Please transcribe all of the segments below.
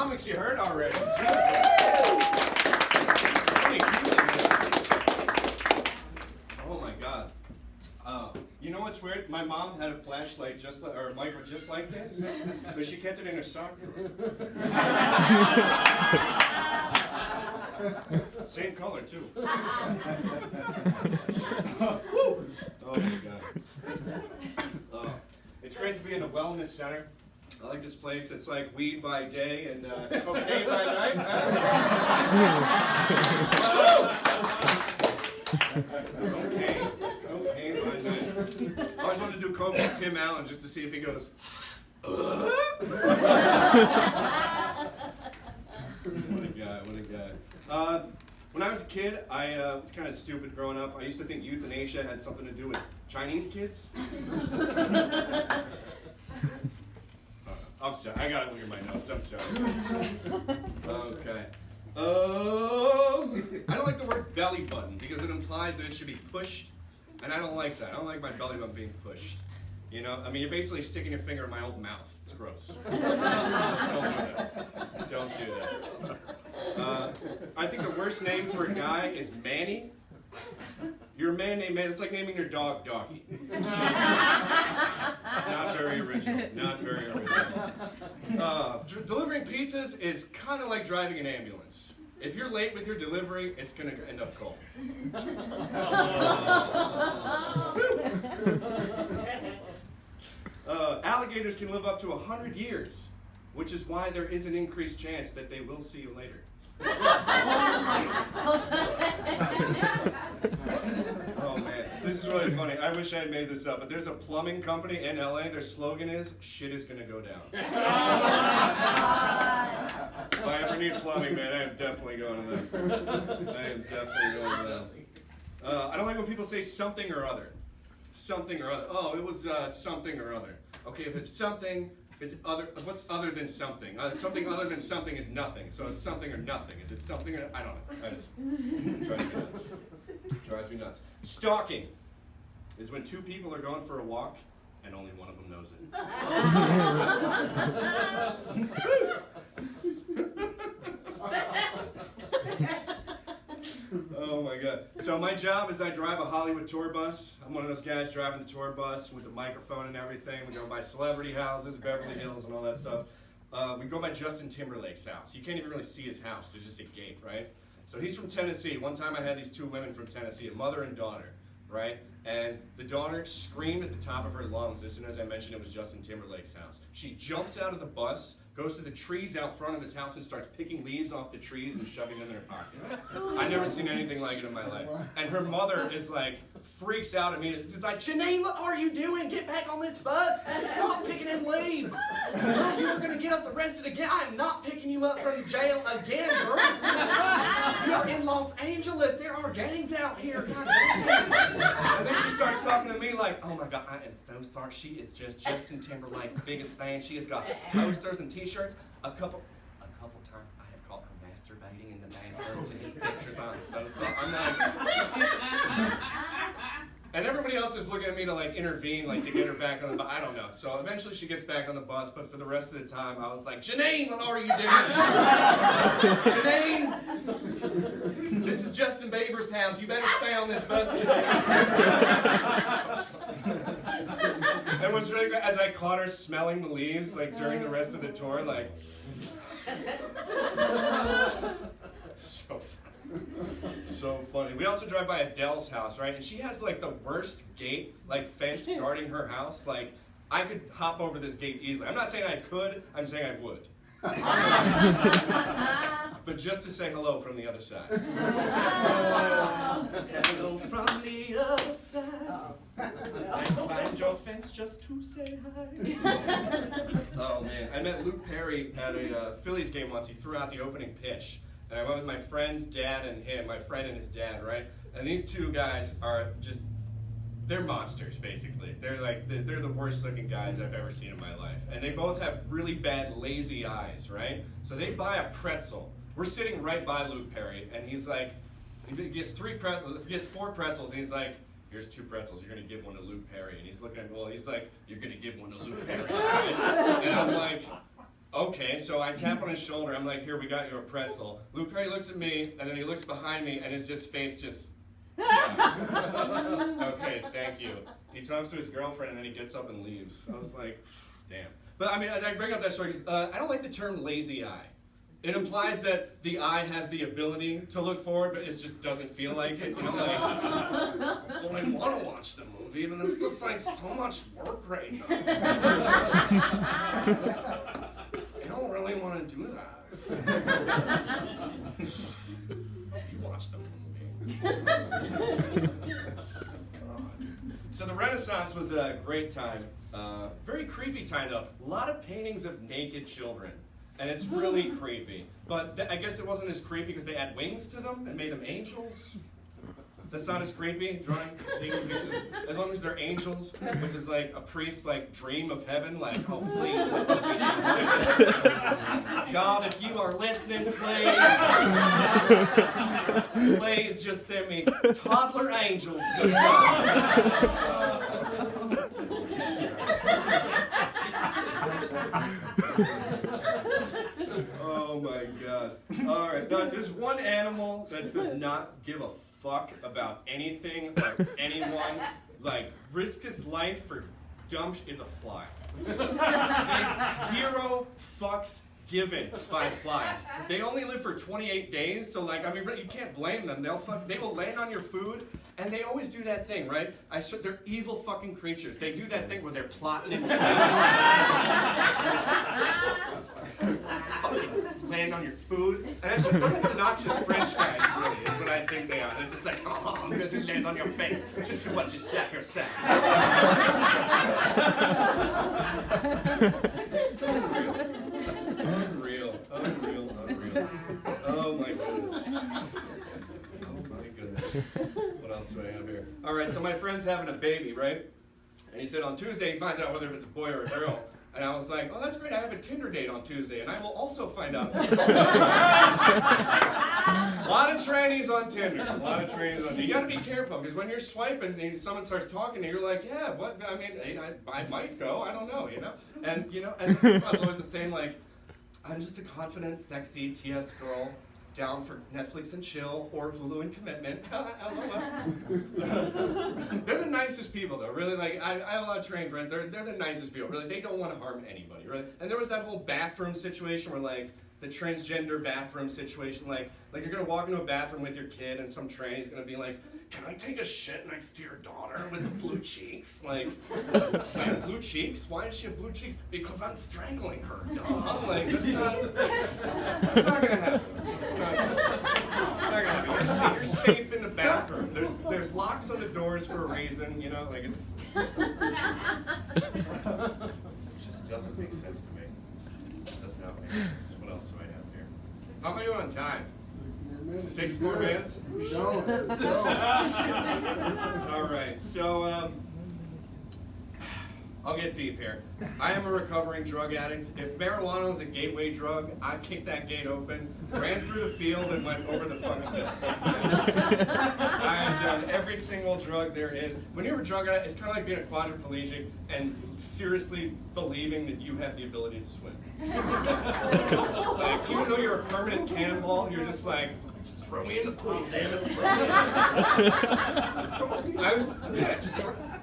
comics you heard already. Oh my God. You know what's weird? My mom had a flashlight just like, or a micro just like this, but she kept it in her sock drawer. Same color too. Oh my God. It's great to be in a wellness center. I like this place. It's like weed by day and cocaine by night. Cocaine by night. I always wanted to do coke with Tim Allen just to see if he goes. What a guy! What a guy! When I was a kid, I was kind of stupid growing up. I used to think euthanasia had something to do with Chinese kids. I'm sorry, I gotta look at my notes, I'm sorry. Okay. I don't like the word belly button because it implies that it should be pushed, and I don't like that. I don't like my belly button being pushed. You know, I mean, you're basically sticking your finger in my old mouth. It's gross. Don't do that. Don't do that. I think the worst name for a guy is Manny. You're a man named Manny. It's like naming your dog Doggy. Not very original. Not very original. Delivering pizzas is kind of like driving an ambulance. If you're late with your delivery, it's going to end up cold. Alligators can live up to 100 years, which is why there is an increased chance that they will see you later. Oh man, this is really funny. I wish I had made this up, but there's a plumbing company in LA. Their slogan is, "Shit is gonna go down." If I ever need plumbing, man, I am definitely going to them. I am definitely going to them. I don't like when people say something or other. Something or other. Oh, it was something or other. Okay, if it's something, what's other than something? Something other than something is nothing. So it's something or nothing. Is it something or I don't know. I just drives me nuts. Drives me nuts. Stalking is when two people are going for a walk and only one of them knows it. Oh my God. So my job is I drive a Hollywood tour bus. I'm one of those guys driving the tour bus with the microphone and everything. We go by celebrity houses, Beverly Hills and all that stuff. We go by Justin Timberlake's house. You can't even really see his house. There's just a gate, right? So he's from Tennessee. One time I had these two women from Tennessee, a mother and daughter, right? And the daughter screamed at the top of her lungs as soon as I mentioned it was Justin Timberlake's house. She jumps out of the bus, goes to the trees out front of his house and starts picking leaves off the trees and shoving them in her pockets. I've never seen anything like it in my life. And her mother is like, freaks out at me. It's like, "Janine, what are you doing? Get back on this bus. Stop picking in leaves. You were going to get us arrested again. I am not picking you up from jail again, girl. We are in Los Angeles. There are gangs out here. God damn it." And then she starts talking to me like, "Oh my God, I am so sorry. She is just Justin Timberlake's biggest fan. She has got posters and t-shirts. A couple times I have caught her masturbating in the bathroom to his pictures. I'm so sorry." I'm like, and everybody else is looking at me to like intervene, like to get her back on the bus. I don't know. So eventually she gets back on the bus, but for the rest of the time I was like, "Janine, what are you doing? Janine, this is Justin Bieber's house. You better stay on this bus, Janine." And what's really great, as I caught her smelling the leaves, like during the rest of the tour, like, so funny. So funny. We also drive by Adele's house, right? And she has like the worst gate, like fence guarding her house. Like, I could hop over this gate easily. I'm not saying I could, I'm saying I would. But just to say hello from the other side. Hello from the other side. I climbed your fence just to say hi. Oh man, I met Luke Perry at a Phillies game once. He threw out the opening pitch. And I went with my friend's dad and him, my friend and his dad, right? And these two guys are just, they're monsters, basically. They're the worst looking guys I've ever seen in my life. And they both have really bad, lazy eyes, right? So they buy a pretzel. We're sitting right by Luke Perry, and he's like, he gets 4 pretzels, and he's like, "Here's 2 pretzels, you're gonna give one to Luke Perry." And he's looking at me, well, he's like, "You're gonna give one to Luke Perry." And I'm like, okay, so I tap on his shoulder. I'm like, here, we got you a pretzel. Luke Perry looks at me, and then he looks behind me, and his face just... Okay, thank you. He talks to his girlfriend, and then he gets up and leaves. I was like, damn. But I mean, I bring up that story because I don't like the term lazy eye. It implies that the eye has the ability to look forward, but it just doesn't feel like it. You know, like, well, I want to watch the movie, but it's just like so much work right now. I don't really want to do that. You watch the movie. So the Renaissance was a great time. Very creepy time though. A lot of paintings of naked children. And it's really creepy. But I guess it wasn't as creepy because they add wings to them and made them angels. That's not as creepy, drawing naked pictures. As long as they're angels, which is like a priest's like dream of heaven, like, oh please. God, if you are listening, please just send me toddler angels. Oh my God. Alright, now there's one animal that does not give a fuck about anything or anyone. Like, risk his life for dumb is a fly. Zero fucks given by flies. They only live for 28 days, so like, I mean, you can't blame them. They will land on your food, and they always do that thing, right? They're evil fucking creatures. They do that thing where they're plotting and land on your food. And that's they're like obnoxious French guys, really, is what I think they are. They're just like, oh, I'm going to land on your face. Just do what you said yourself. Unreal. Oh my goodness. What else do I have here? All right, so my friend's having a baby, right? And he said on Tuesday he finds out whether it's a boy or a girl. And I was like, oh, that's great. I have a Tinder date on Tuesday, and I will also find out. A lot of trannies on Tinder. You got to be careful, because when you're swiping and someone starts talking to you, you're like, yeah, what? I mean, I might go. I don't know, you know? And it's always the same, like, I'm just a confident, sexy TS girl down for Netflix and chill or Hulu and commitment. They're the nicest people though, really. Like I have a lot of trained friends. They're the nicest people, really. They don't want to harm anybody, really. And there was that whole bathroom situation where like the transgender bathroom situation, like you're gonna walk into a bathroom with your kid and some tranny's gonna be like, can I take a shit next to your daughter with blue cheeks? Like blue cheeks? Why does she have blue cheeks? Because I'm strangling her, duh. Like, that's not gonna happen. It's not gonna happen. You're safe in the bathroom. There's locks on the doors for a reason, you know, like it's... It just doesn't make sense to me. It does not make sense. What else do I have here? How am I doing on time? 6 more minutes? All right, so I'll get deep here. I am a recovering drug addict. If marijuana was a gateway drug, I'd kick that gate open, ran through the field, and went over the fucking hills. I have done every single drug there is. When you're a drug addict, it's kind of like being a quadriplegic and seriously believing that you have the ability to swim. Like, even though you're a permanent cannonball, you're just like, just throw me in the pool, damn it.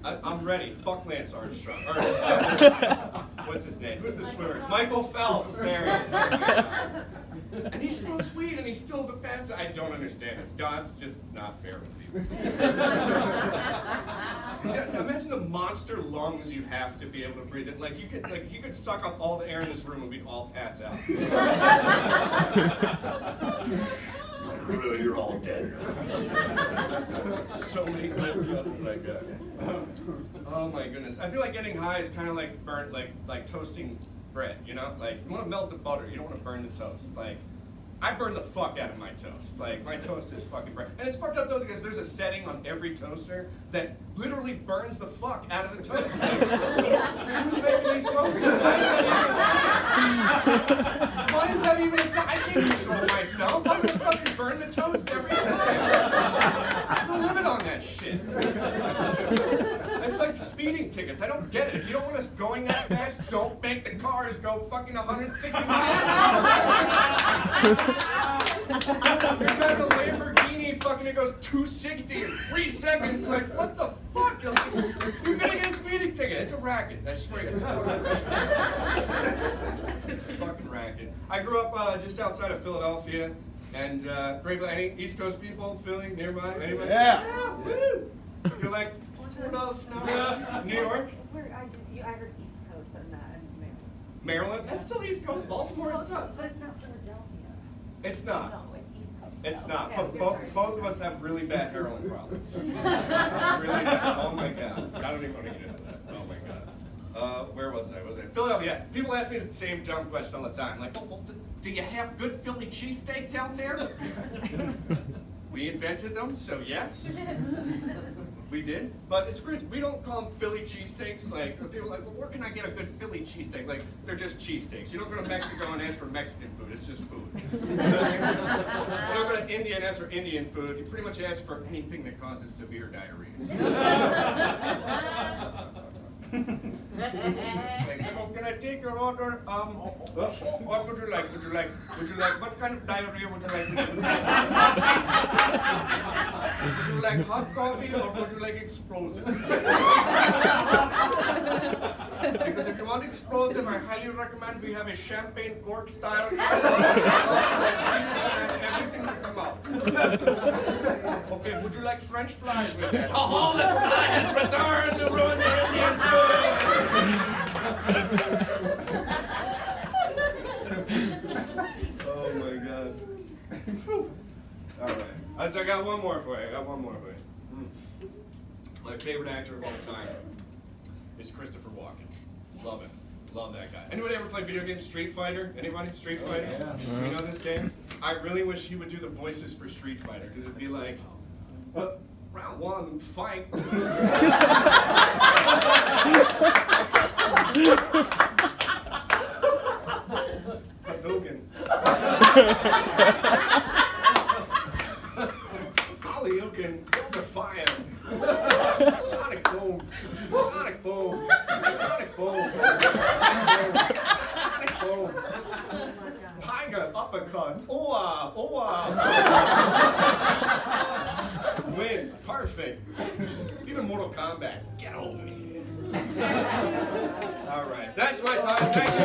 I'm ready. Fuck Lance Armstrong. What's his name? Who's the swimmer? Michael Phelps. There he is. And he smokes weed and he stills the fastest. I don't understand it. God's just not fair with people. Imagine the monster lungs you have to be able to breathe. Like you could suck up all the air in this room and we'd all pass out. You're all dead. So many good cuts like that. Oh my goodness. I feel like getting high is kind of like burnt, like toasting bread, you know? Like, you want to melt the butter, you don't want to burn the toast. Like, I burn the fuck out of my toast. Like, my toast is fucking burnt. And it's fucked up though because there's a setting on every toaster that literally burns the fuck out of the toast. Like, who's making these toasters? Why is that even a setting? I can't control myself. I'm gonna fucking burn the toast every time. There's no limit on that shit. It's like speeding tickets. I don't get it. If you don't want us going that fast, don't make the cars go fucking 160 miles an hour. You're driving a Lamborghini, fucking it goes 260 in 3 seconds. Like, what the fuck? You're gonna get a speeding ticket. It's a racket. I swear, it's a fucking racket. It's a fucking racket. I grew up just outside of Philadelphia, and great. Any East Coast people, Philly, nearby? Anybody? Yeah. Woo! You're like sort of New York. I heard East Coast, but not Maryland. Maryland? That's still East Coast. Baltimore is tough. But it's not Philadelphia. It's not. No, it's East Coast. It's so. not. Okay, Both of us have really bad heroin problems. Really bad. Oh my god. I don't even want to get into that. Oh my god. Where was I? Was I Philadelphia? Yeah. People ask me the same dumb question all the time. Like, well, do you have good Philly cheesesteaks out there? We invented them, so yes. We did, but it's crazy. We don't call them Philly cheesesteaks. Like, people are like, well, where can I get a good Philly cheesesteak? Like, they're just cheesesteaks. You don't go to Mexico and ask for Mexican food. It's just food. You don't go to India and ask for Indian food. You pretty much ask for anything that causes severe diarrhea. Like, can I take your order? What would you like? Would you like, what kind of diarrhea would you like? Would you like hot coffee or would you like explosive? Because if you want explosive, I highly recommend we have a champagne cork style. Everything will come out. Okay, would you like French fries with that? Oh, the fly has returned to ruin the Indian food. Oh my god. All right. So I got one more for you. My favorite actor of all time is Christopher Walken. Yes. Love it. Love that guy. Anybody ever play video games? Street Fighter? Anybody? Street Fighter? Yeah. You know this game? I really wish he would do the voices for Street Fighter, because it'd be like, round one, fight. Hadouken. Hadouken. The fire. Sonic boom. Sonic boom. Sonic boom. Sonic boom. Tiger uppercut. Oa. Oa. Win. Perfect. Even Mortal Kombat. Get over here. All right. That's my time. Thank you.